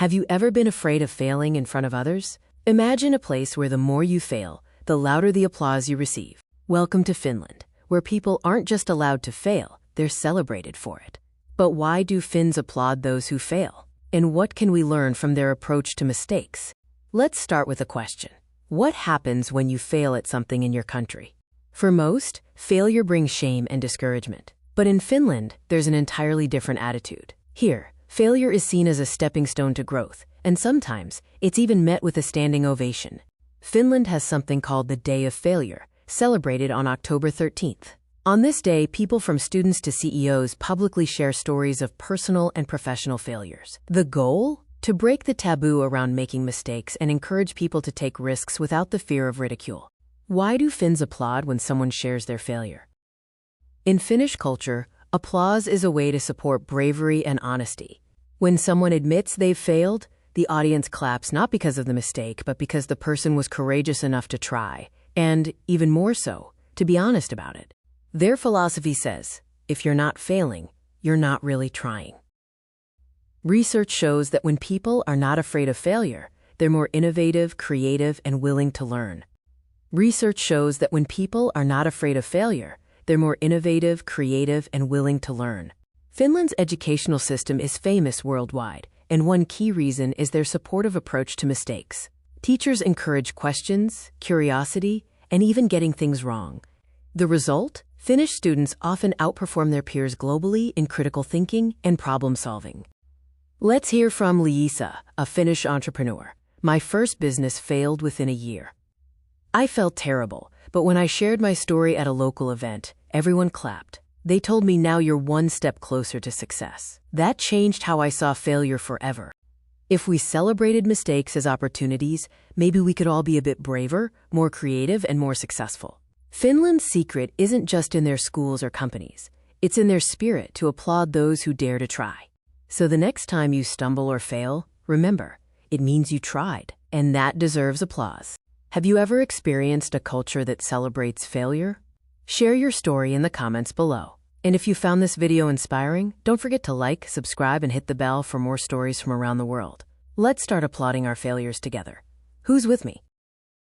Have you ever been afraid of failing in front of others? Imagine a place where the more you fail, the louder the applause you receive. Welcome to Finland, where people aren't just allowed to fail, they're celebrated for it. But why do Finns applaud those who fail? And what can we learn from their approach to mistakes? Let's start with a question. What happens when you fail at something in your country? For most, failure brings shame and discouragement. But in Finland, there's an entirely different attitude. Here, failure is seen as a stepping stone to growth, and sometimes it's even met with a standing ovation. Finland has something called the Day of Failure, celebrated on October 13th. On this day, people from students to CEOs publicly share stories of personal and professional failures. The goal? To break the taboo around making mistakes and encourage people to take risks without the fear of ridicule. Why do Finns applaud when someone shares their failure? In Finnish culture, applause is a way to support bravery and honesty. When someone admits they've failed, the audience claps not because of the mistake, but because the person was courageous enough to try, and, even more so, to be honest about it. Their philosophy says, if you're not failing, you're not really trying. Research shows that when people are not afraid of failure, they're more innovative, creative, and willing to learn. Research shows that when people are not afraid of failure, they're more innovative, creative, and willing to learn. Finland's educational system is famous worldwide, and one key reason is their supportive approach to mistakes. Teachers encourage questions, curiosity, and even getting things wrong. The result? Finnish students often outperform their peers globally in critical thinking and problem solving. Let's hear from Liisa, a Finnish entrepreneur. My first business failed within a year. I felt terrible, but when I shared my story at a local event, everyone clapped. They told me now you're one step closer to success. That changed how I saw failure forever. If we celebrated mistakes as opportunities, maybe we could all be a bit braver, more creative, and more successful. Finland's secret isn't just in their schools or companies. It's in their spirit to applaud those who dare to try. So the next time you stumble or fail, remember, it means you tried, and that deserves applause. Have you ever experienced a culture that celebrates failure? Share your story in the comments below. And if you found this video inspiring, don't forget to like, subscribe, and hit the bell for more stories from around the world. Let's start applauding our failures together. Who's with me?